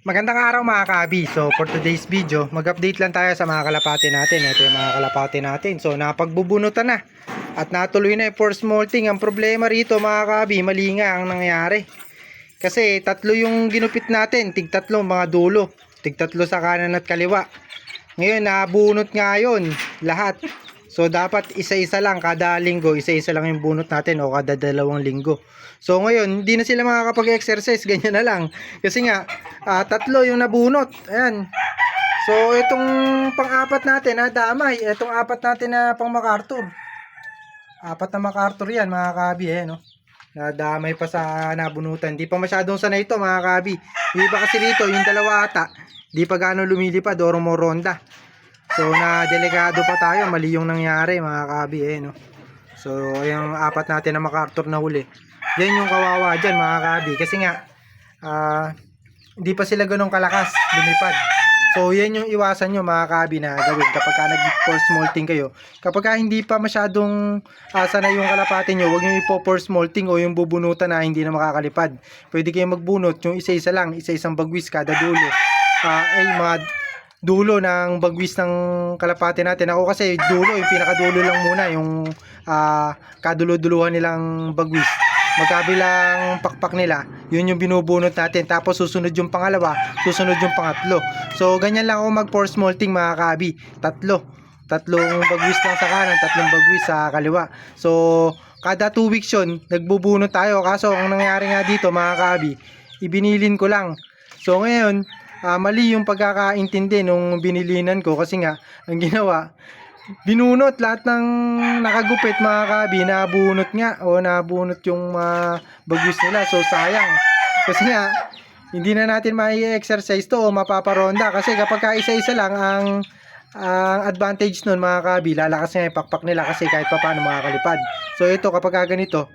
Magandang araw mga ka-abi. So for today's video, mag-update lang tayo sa mga kalapati natin. Ito yung mga kalapati natin. So napagbubunutan na at natuloy na yung first molting. Ang problema rito mga ka-abi, mali nga ang nangyari. Kasi tatlo yung ginupit natin, tig-tatlo mga dulo. Tig-tatlo sa kanan at kaliwa. Ngayon nabunot nga yun lahat. So dapat isa-isa lang kada linggo, isa-isa lang yung bunot natin o kada dalawang linggo. So ngayon, hindi na sila makakapag-exercise, ganyan na lang. Kasi nga, tatlo yung nabunot. Ayan. So itong pang-apat natin, damay. Itong apat natin na pang MacArthur. Apat na MacArthur yan, mga kabi. No? Nadamay pa sa nabunutan. Di pa masyadong sanay ito, mga kabi. Yung iba kasi dito, yung dalawa ata, di pa gaano lumilipad, o rumoronda. So na delikado pa tayo, mali yung nangyari mga kabi no. So yung apat natin na MacArthur na huli. Yan yung kawawa diyan mga kabi kasi nga hindi pa sila ganoon kalakas lumipad. So yan yung iwasan nyo mga kabi na gawin kapag nag-force molting kayo. Kapag hindi pa masyadong sanay yung kalapati nyo, huwag nyo ipo-force molting o yung bubunutan na hindi na makakalipad. Pwede kayo magbunot yung isa-isa lang, isa-isang bagwis kada dulo. Ay mga dulo ng bagwis ng kalapate natin. Ako kasi dulo, yung pinakadulo lang muna yung kadulo-duluhan nilang bagwis. Magkabilang pakpak nila, yun yung binubunot natin. Tapos susunod yung pangalawa, susunod yung pangatlo. So ganyan lang ako mag force molting mga kabi. Tatlong bagwis lang sa kanan, tatlong bagwis sa kaliwa. So kada 2 weeks yun, nagbubunot tayo. Kaso ang nangyari nga dito mga kabi, ibinilin ko lang. So ngayon, mali yung pagkakaintindi nung binilinan ko kasi nga ang ginawa, binunot lahat ng nakagupit mga kabi, nabunot nga o nabunot yung bagwis nila. So sayang kasi nga hindi na natin mai-exercise to o mapaparonda kasi kapag isa-isa lang ang advantage nun mga kabi, lalakas nga yung pakpak nila kasi kahit pa paano makakalipad. So ito kapag ganito,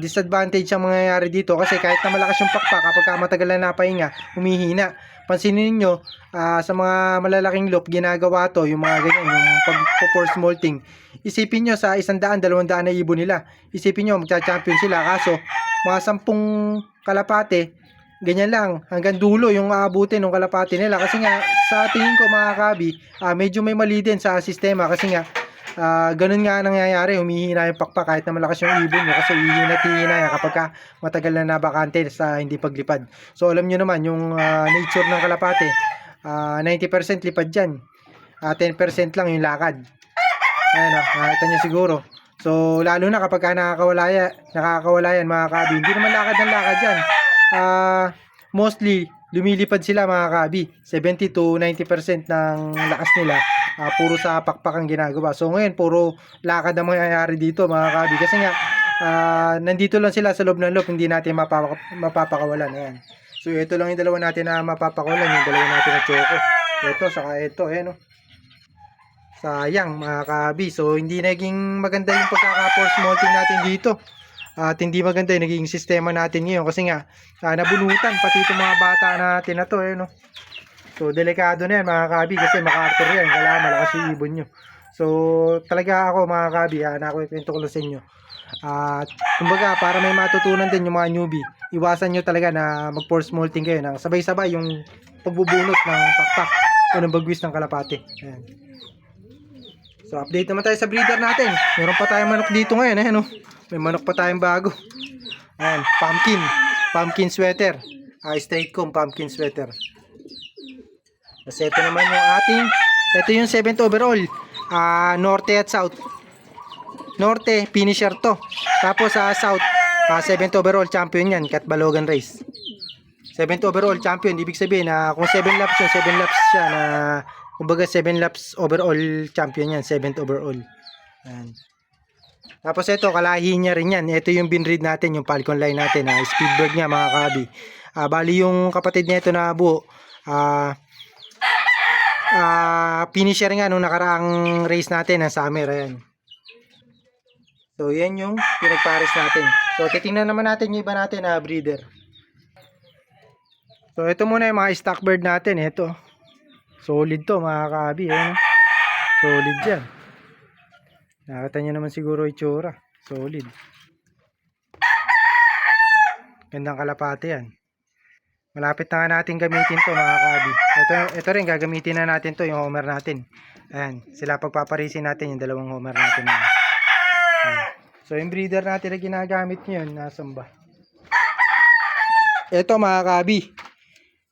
disadvantage ang mangyayari dito kasi kahit na malakas yung pakpak, kapag matagal na napahinga, humihina. Pansinin niyo sa mga malalaking loop ginagawa to, yung mga ganyan, yung pag-force molting. Isipin niyo sa 100, 200 na ibon nila. Isipin niyo magcha-champion sila kaso mga 10 kalapate, ganyan lang hanggang dulo yung aabutin ng kalapati nila kasi nga sa tingin ko mga kabi, medyo may mali din sa sistema kasi nga ganun nga nangyayari, humihina yung pakpak kahit na malakas yung ibon nyo kasi hihina-hihina yan kapag matagal na nabakante sa hindi paglipad. So alam nyo naman yung nature ng kalapate, 90% lipad dyan, 10% lang yung lakad. Ayan nakita nyo siguro. So lalo na kapag nakakawala yan mga kabi, hindi naman lakad ng lakad yan. Mostly lumilipad sila mga kabi, 70 to 90% ng lakas nila puro sa pakpak ang ginagawa. So ngayon puro lakad ang mangyayari dito mga kabi kasi nga nandito lang sila sa loob ng loop, hindi natin mapapakawalan. Ayan. So ito lang yung dalawa natin na mapapakawalan, yung dalawa natin na choco. Ito saka ito no. Sayang mga kabi. So hindi naging maganda yung pagkaka-force molting natin dito. At hindi maganda yung naging sistema natin ngayon kasi nga nabunutan pati itong mga bata natin na to no. So delikado na yan mga kabi kasi MacArthur yan, kailangan malakas yung ibon nyo. So talaga ako mga kabi, nakukwento ko lang sa inyo. At kumbaga para may matutunan din yung mga newbie, iwasan nyo talaga na mag force molting kayo ng sabay-sabay yung pagbubunot ng pakpak o ng bagwis ng kalapate. Ayan. So update naman tayo sa breeder natin. Meron pa tayong manok dito ngayon no. May manok pa tayong bago. Ayan, pumpkin sweater. Straight comb pumpkin sweater. Kasi ito naman yung ito yung 7th overall. Norte at South. Norte, finisher to. Tapos South, 7th overall champion yan, Cat Balogan Race. 7th overall champion, ibig sabihin na kung 7 laps yun, 7 laps siya na kumbaga 7 laps overall champion yan, 7th overall. Ayan. Tapos ito, kalahi niya rin yan. Ito yung binread natin, yung Falcon line natin. Speedbird niya mga kabi. Bali yung kapatid niya ito na buo. Finisher nga nung nakaraang race natin ng summer. Ayan. So yan yung pinagpares natin. So titingnan naman natin yung iba natin na breeder. So ito muna yung mga stock bird natin. Ito. Solid to mga kabi. Ayan. Solid yan. Nakita nyo naman siguro itsura. Solid. Gandang kalapate yan. Malapit na nga natin gamitin to mga kabi. Ito rin, gagamitin na natin to, yung homer natin. Ayan, sila pagpaparisin natin yung dalawang homer natin. Ayan. So, yung breeder natin na ginagamit ngayon, nasan ba? Ito mga kabi.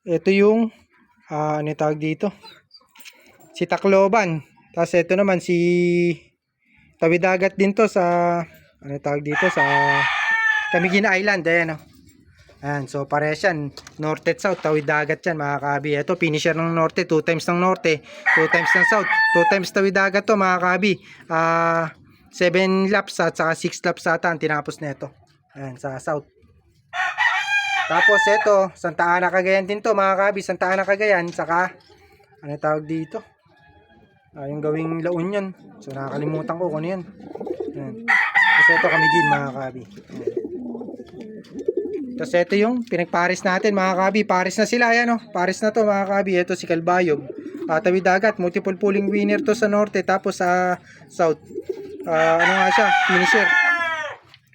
Ito yung, ano yung tawag dito? Si Tacloban. Tapos ito naman si Tawidagat din to sa, ano yung tawag dito? Sa Camiguin Island. Ayan o. Ayan, so parehas yan, norte at south, tawid dagat yan mga kabi. Ito, finisher ng norte, 2 times ng norte, 2 times ng south, 2 times tawid dagat to mga kabi. 7 laps at saka 6 laps ata ang tinapos na ito. Ayan, sa south. Tapos ito, Santa Ana Cagayan din to mga kabi, Santa Ana Cagayan, saka, ano tawag dito? Yung gawing La Union. So nakakalimutan ko kung ano yan. Ayan. Tapos ito, Camiguin mga kabi. Ayan. Tapos ito yung pinagparis natin mga kabi. Paris na sila yan, oh. Paris na to mga kabi. Ito si Calbayog. Tawid dagat. Multiple pooling winner to sa norte. Tapos sa south. Ano nga siya? Finisher.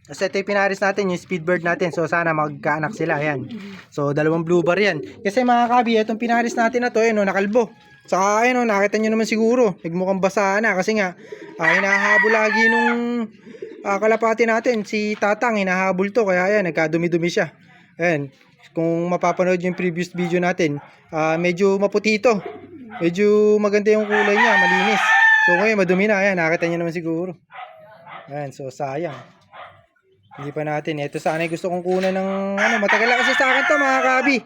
Tapos ito yung pinaris natin. Yung speedbird natin. So sana magkaanak sila. Ayan. So dalawang blue bar yan. Kasi mga kabi, itong pinaris natin na to. Ayan, nakalbo. Saka ayan, nakita nyo naman siguro. Nagmukhang basa na. Kasi nga, hinahabol lagi nung kalapati natin, si Tatang, hinahabol to, kaya ayan, nagkadumi-dumi siya. Ayan, kung mapapanood yung previous video natin, medyo maputi ito. Medyo maganda yung kulay niya, malinis. So ngayon, madumi na, ayan, nakita nyo naman siguro. Ayan, so sayang. Hindi pa natin, ito sana gusto kong kunan ng, matagal lang kasi sa akin to mga kabi.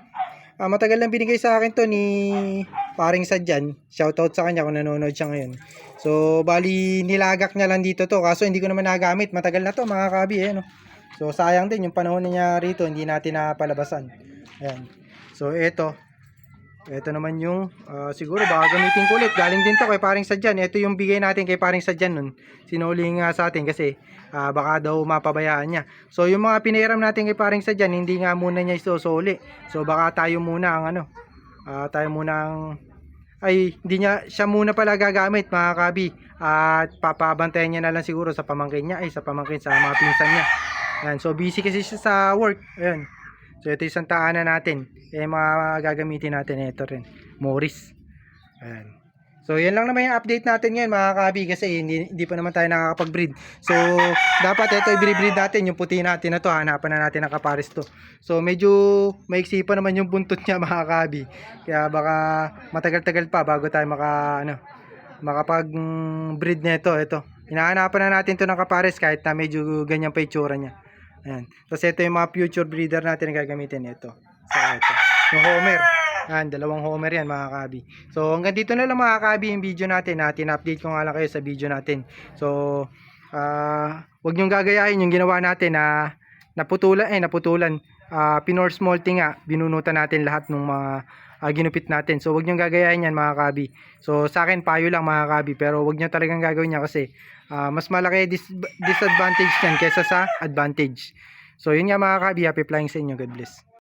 Matagal lang binigay sa akin to ni paring Sadyan. Shoutout sa kanya kung nanonood siya ngayon. So, bali nilagak niya lang dito to. Kaso hindi ko naman nagamit. Matagal na to mga kabi. No? So, sayang din yung panahon niya rito. Hindi natin napalabasan. Ayan. So, ito. Ito naman yung siguro baka gamitin ko ulit. Galing din to kay paring Sadyan. Ito yung bigay natin kay paring Sadyan nun. Sinuling sa atin kasi baka daw mapabayaan niya. So, yung mga pinahiram natin kay paring Sadyan, hindi nga muna niya isusuli. So, baka tayo muna ang hindi niya, siya muna pala gagamit mga kabi, at papabantayan niya na lang siguro sa pamangkin niya, sa mga pinsan niya. Ayan, so busy kasi siya sa work. Ayan. So ito yung Santa Ana natin. Mga gagamitin natin, ito rin, Morris. Ayan. So yan lang naman yung update natin ngayon mga kabi, kasi hindi pa naman tayo nakakapag-breed. So dapat ito i-breed natin, yung puti natin na to, hanapan na natin ng kapares to. So medyo maiksi pa naman yung buntot niya mga kabi. Kaya baka matagal-tagal pa bago tayo makapag-breed nito. Ito. Hinahanapan na natin to ng kapares kahit na medyo ganyan pa itsura niya. Ayan. Tapos ito yung mga future breeder natin na gagamitin ito. So ito. Yung Homer. Yan, dalawang homer yan mga kabi. So hanggang dito na lang mga kabi yung video natin. Update ko nga lang kayo sa video natin. So wag nyong gagayahin yung ginawa natin na naputulan. Pinor smolting nga, binunutan natin lahat ng mga ginupit natin. So wag nyong gagayahin yan mga kabi. So sa akin payo lang mga kabi, pero wag nyo talagang gagawin yan kasi mas malaki disadvantage yan kaysa sa advantage. So yun nga mga kabi, happy flying sa inyo. God bless.